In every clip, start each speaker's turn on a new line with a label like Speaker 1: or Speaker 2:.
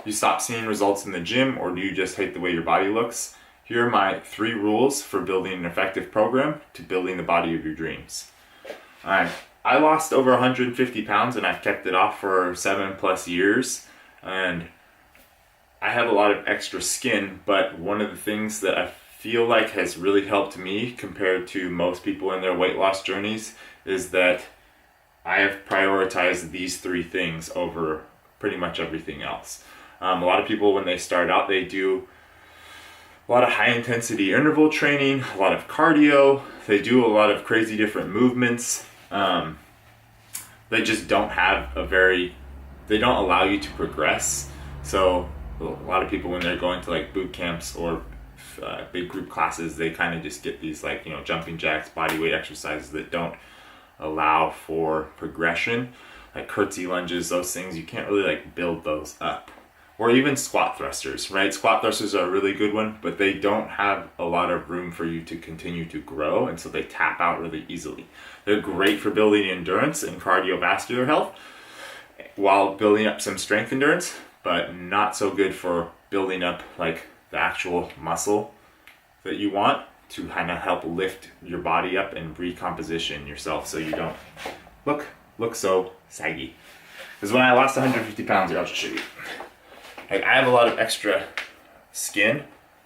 Speaker 1: you stop seeing results in the gym, or do you just hate the way your body looks? Here are my 3 rules for building an effective program to building the body of your dreams. Alright, I lost over 150 pounds and I've kept it off for 7+ years, and I have a lot of extra skin, but one of the things that I feel like has really helped me compared to most people in their weight loss journeys is that I have prioritized these 3 things over pretty much everything else. A lot of people, when they start out, they do a lot of high intensity interval training, a lot of cardio, they do a lot of crazy different movements. They just don't have they don't allow you to progress. So a lot of people, when they're going to like boot camps or big group classes, they kind of just get these like, jumping jacks, body weight exercises that don't allow for progression, like curtsy lunges, those things. You can't really like build those up. Or even squat thrusters, right? Squat thrusters are a really good one, but they don't have a lot of room for you to continue to grow, and so they tap out really easily. They're great for building endurance and cardiovascular health while building up some strength endurance, but not so good for building up like the actual muscle that you want to kind of help lift your body up and recomposition yourself so you don't look so saggy. Because when I lost 150 pounds here, I'll just show you. Like, I have a lot of extra skin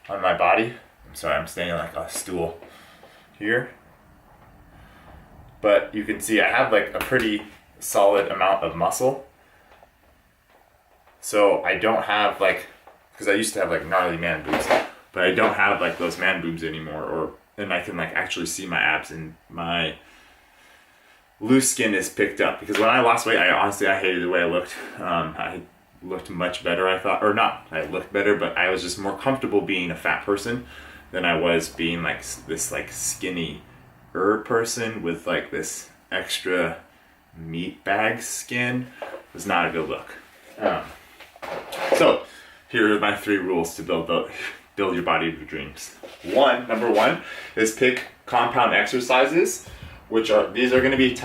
Speaker 1: on my body. I'm sorry, I'm standing on like a stool here. But you can see I have like a pretty solid amount of muscle. So I don't have like, because I used to have like gnarly man boobs, but I don't have like those man boobs anymore, and I can like actually see my abs, and my loose skin is picked up. Because when I lost weight, I hated the way I looked. I looked much better, I thought, or not, I looked better, but I was just more comfortable being a fat person than I was being like this like skinny person with like this extra meat bag skin. It was not a good look. So here are my 3 rules to build your body of your dreams. Number one is pick compound exercises, these are going to be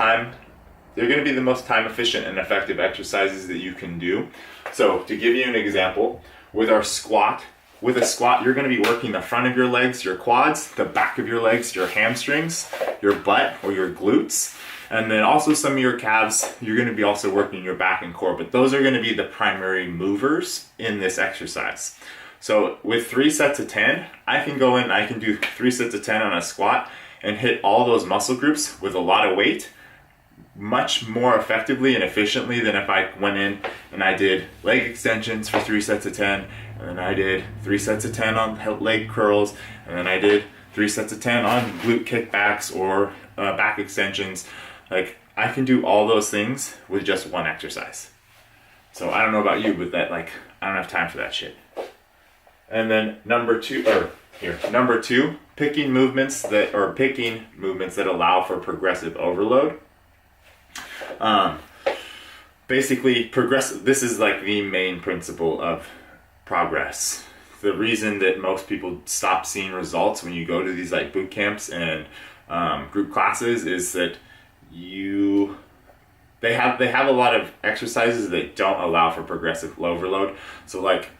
Speaker 1: they're going to be the most time efficient and effective exercises that you can do. So to give you an example, with a squat, you're going to be working the front of your legs, your quads, the back of your legs, your hamstrings, your butt or your glutes, and then also some of your calves. You're going to be also working your back and core, but those are going to be the primary movers in this exercise. So with 3 sets of 10, I can do 3 sets of 10 on a squat and hit all those muscle groups with a lot of weight much more effectively and efficiently than if I went in and I did leg extensions for 3 sets of 10, and then I did 3 sets of 10 on leg curls, and then I did 3 sets of 10 on glute kickbacks or back extensions. Like, I can do all those things with just one exercise. So I don't know about you, but I don't have time for that shit. And then number two, picking movements that allow for progressive overload. Basically, this is like the main principle of progress. The reason that most people stop seeing results when you go to these like boot camps and group classes is that they have a lot of exercises that don't allow for progressive overload. So like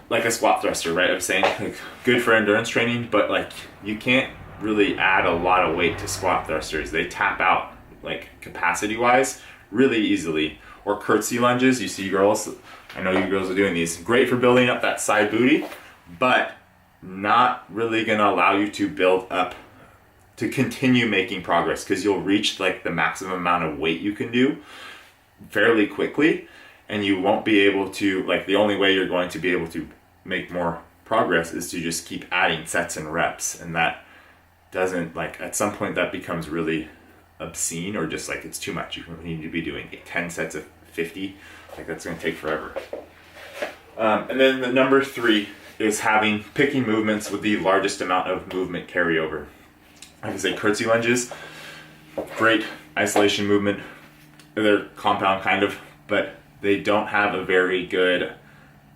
Speaker 1: a squat thruster, right? I'm saying like good for endurance training, but like you can't really add a lot of weight to squat thrusters. They tap out like capacity wise really easily. Or curtsy lunges, you see girls, I know you girls are doing these, great for building up that side booty, but not really gonna allow you to build up, to continue making progress, because you'll reach like the maximum amount of weight you can do fairly quickly, and you won't be able to, like, the only way you're going to be able to make more progress is to just keep adding sets and reps, and that doesn't, like, at some point that becomes really obscene, or just like it's too much. You need to be doing 10 sets of 50, like that's going to take forever. And then the number 3 is picking movements with the largest amount of movement carryover. Like I say, curtsy lunges, great isolation movement. They're compound kind of, but they don't have a very good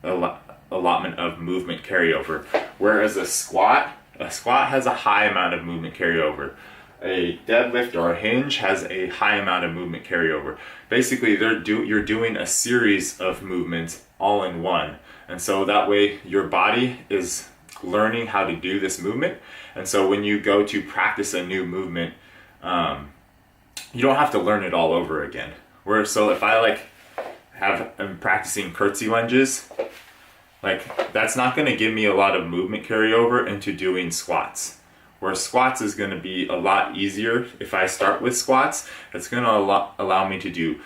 Speaker 1: allotment of movement carryover. Whereas a squat has a high amount of movement carryover. a deadlift or a hinge has a high amount of movement carryover. Basically, you're doing a series of movements all in one. And so that way your body is learning how to do this movement. And so when you go to practice a new movement, you don't have to learn it all over again. So if I I'm practicing curtsy lunges, that's not going to give me a lot of movement carryover into doing squats. Where squats is going to be a lot easier. If I start with squats, it's going to allow me to do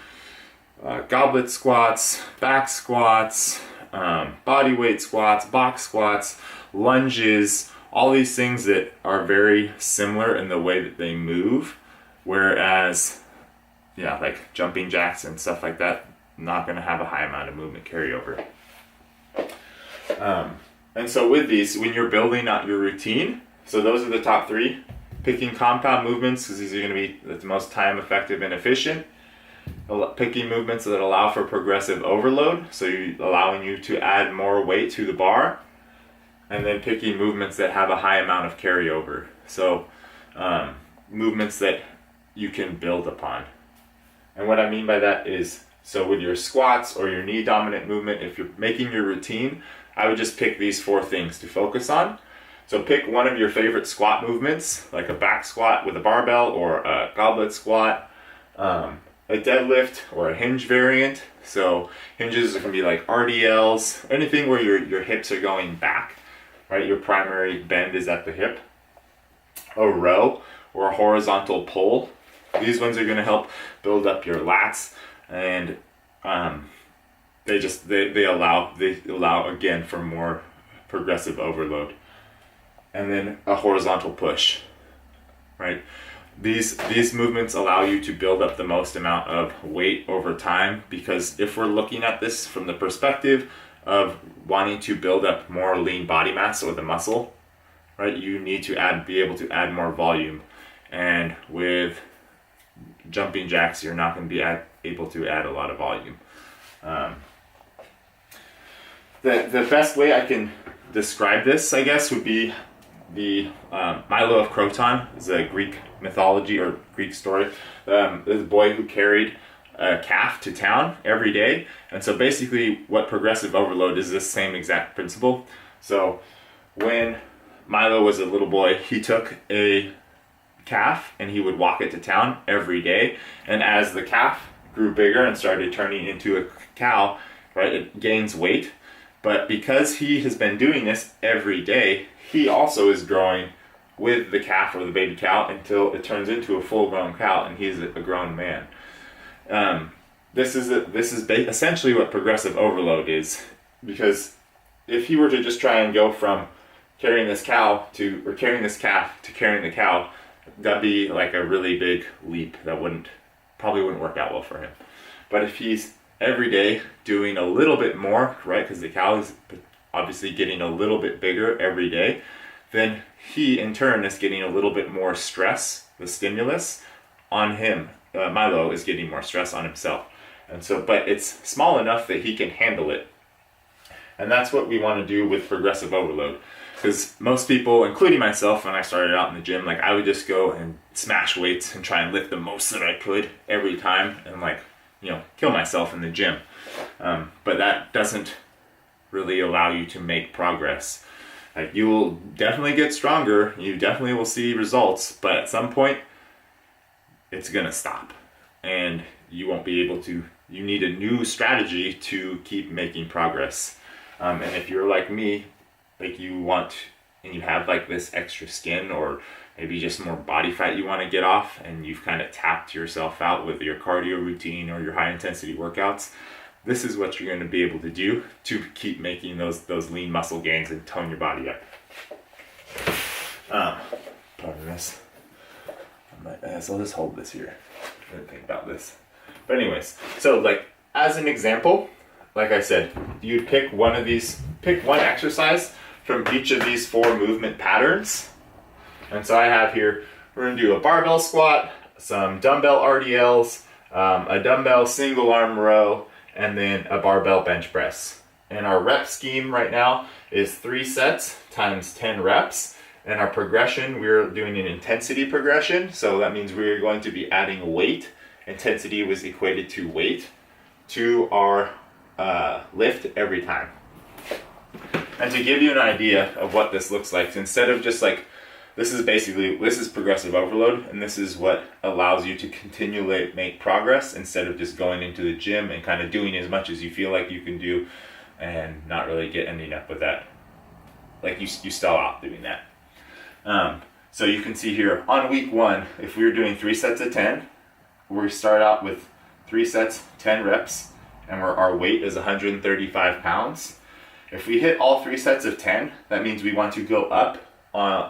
Speaker 1: goblet squats, back squats, body weight squats, box squats, lunges, all these things that are very similar in the way that they move. Whereas, like jumping jacks and stuff like that, not going to have a high amount of movement carryover. And so with these, when you're building out your routine, so those are the top 3. Picking compound movements, because these are going to be the most time effective and efficient. Picking movements that allow for progressive overload, so you're allowing you to add more weight to the bar. And then picking movements that have a high amount of carryover. So movements that you can build upon. And what I mean by that is, so with your squats or your knee dominant movement, if you're making your routine, I would just pick these 4 things to focus on. So pick one of your favorite squat movements, like a back squat with a barbell or a goblet squat, a deadlift or a hinge variant. So hinges are going to be like RDLs, anything where your hips are going back, right? Your primary bend is at the hip. A row or a horizontal pull. These ones are going to help build up your lats, and they allow again for more progressive overload. And then a horizontal push, right? These movements allow you to build up the most amount of weight over time, because if we're looking at this from the perspective of wanting to build up more lean body mass or the muscle, right? You need to be able to add more volume. And with jumping jacks, you're not going to be able to add a lot of volume. The best way I can describe this, I guess, would be the Milo of Croton. Is a Greek mythology or Greek story. There's a boy who carried a calf to town every day, and so basically what progressive overload is, this same exact principle. So when Milo was a little boy, he took a calf and he would walk it to town every day, and as the calf grew bigger and started turning into a cow, right, it gains weight. But because he has been doing this every day, he also is growing with the calf or the baby cow until it turns into a full-grown cow and he's a grown man. This is essentially what progressive overload is, because if he were to just try and go from carrying this calf to carrying the cow, that'd be like a really big leap that probably wouldn't work out well for him. But if he's every day doing a little bit more, right, because the cow is obviously getting a little bit bigger every day, then he in turn is getting a little bit more stress, the stimulus on him. Milo is getting more stress on himself. And so, but it's small enough that he can handle it. And that's what we want to do with progressive overload. Because most people, including myself, when I started out in the gym, I would just go and smash weights and try and lift the most that I could every time and kill myself in the gym. But that doesn't really allow you to make progress. You will definitely get stronger, you definitely will see results, but at some point, it's gonna stop. And you won't be able to, you need a new strategy to keep making progress. And if you're like me, you have this extra skin, or maybe just more body fat you want to get off, and you've kind of tapped yourself out with your cardio routine or your high intensity workouts, this is what you're going to be able to do to keep making those lean muscle gains and tone your body up. Pardon this. So I'll just hold this here. I didn't think about this. But anyways, so as an example, like I said, you'd pick one exercise from each of these 4 movement patterns. And so I have here, we're going to do a barbell squat, some dumbbell RDLs, a dumbbell single arm row, and then a barbell bench press. And our rep scheme right now is 3 sets times 10 reps. In our progression, we're doing an intensity progression. So that means we're going to be adding weight. Intensity was equated to weight to our lift every time. And to give you an idea of what this looks like, instead of just like, this is progressive overload, and this is what allows you to continually make progress instead of just going into the gym and kind of doing as much as you feel like you can do and not really ending up with that. Like you stall out doing that. So you can see here on week 1, if we were doing 3 sets of 10, we start out with 3 sets, 10 reps, and our weight is 135 pounds. If we hit all 3 sets of 10, that means we want to go up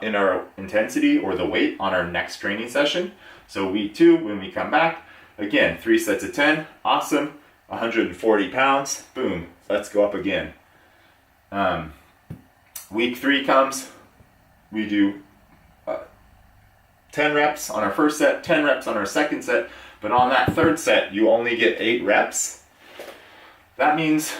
Speaker 1: in our intensity or the weight on our next training session. So week 2, when we come back, again, 3 sets of 10, awesome, 140 pounds, boom, let's go up again. Week 3 comes, we do 10 reps on our first set, 10 reps on our second set, but on that third set, you only get 8 reps. That means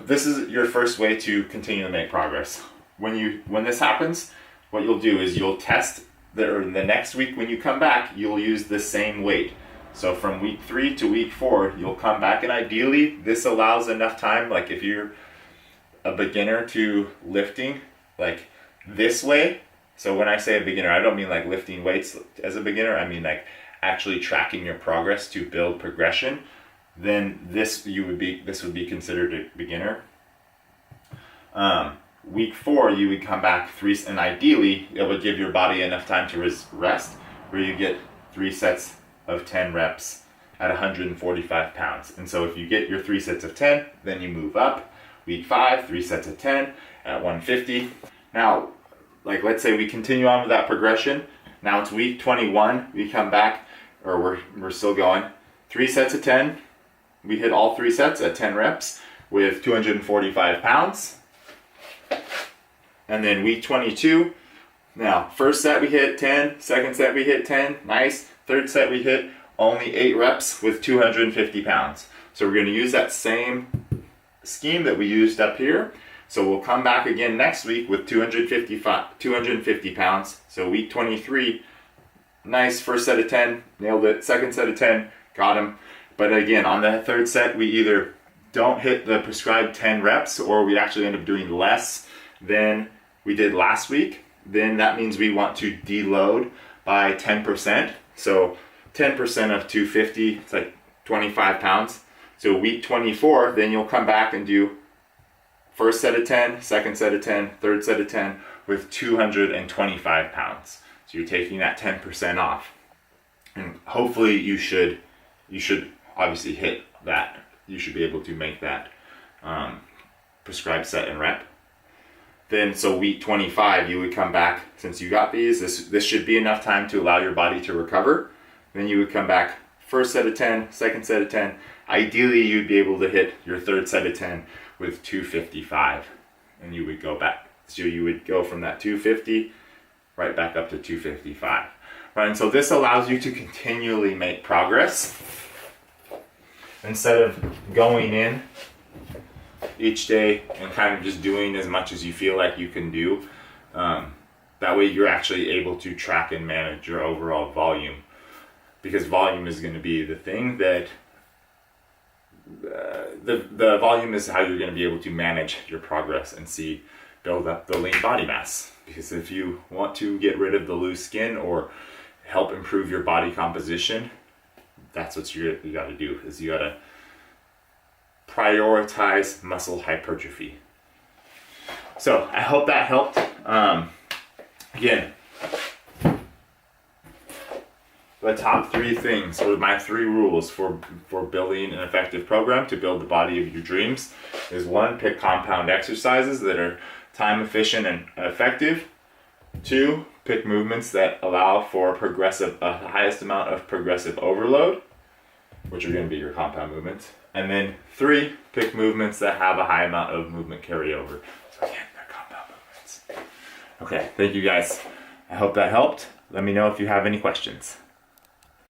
Speaker 1: this is your first way to continue to make progress. When this happens, what you'll do is you'll test the next week when you come back, you'll use the same weight. So from week 3 to week 4, you'll come back, and ideally this allows enough time, like if you're a beginner to lifting like this way. So when I say a beginner, I don't mean like lifting weights as a beginner, I mean like actually tracking your progress to build progression. Then this would be considered a beginner. Week 4, you would come back 3, and ideally it would give your body enough time to rest, where you get 3 sets of 10 reps at 145 pounds. And so if you get your 3 sets of 10, then you move up. Week 5, 3 sets of 10 at 150. Now, like let's say we continue on with that progression. Now it's week 21, we come back, or we're still going. 3 sets of 10, we hit all 3 sets at 10 reps with 245 pounds. And then week 22, now first set we hit 10, second set we hit 10, nice. Third set we hit only 8 reps with 250 pounds. So we're going to use that same scheme that we used up here. So we'll come back again next week with 250 pounds. So week 23, nice, first set of 10, nailed it. Second set of 10, got him. But again, on the third set, we either don't hit the prescribed 10 reps or we actually end up doing less than we did last week. Then that means we want to deload by 10%. So 10% of 250, it's like 25 pounds. So week 24, then you'll come back and do first set of 10, second set of 10, third set of 10 with 225 pounds. So you're taking that 10% off. And hopefully you should obviously hit that. You should be able to make that prescribed set and rep. Then so week 25, you would come back, since you got these, this should be enough time to allow your body to recover. Then you would come back first set of 10, second set of 10. Ideally, you'd be able to hit your third set of 10 with 255, and you would go back. So you would go from that 250 right back up to 255. Right, and so this allows you to continually make progress instead of going in each day and kind of just doing as much as you feel like you can do. That way you're actually able to track and manage your overall volume, because volume is going to be the thing that the volume is how you're going to be able to manage your progress and build up the lean body mass. Because if you want to get rid of the loose skin or help improve your body composition, that's what you got to do, is you got to prioritize muscle hypertrophy. So I hope that helped. Again, the top 3 things, or my 3 rules for building an effective program to build the body of your dreams is 1, pick compound exercises that are time efficient and effective. 2, pick movements that allow for the highest amount of progressive overload, which are going to be your compound movements. And then 3, pick movements that have a high amount of movement carryover. So again, they're compound movements. Okay, thank you guys. I hope that helped. Let me know if you have any questions.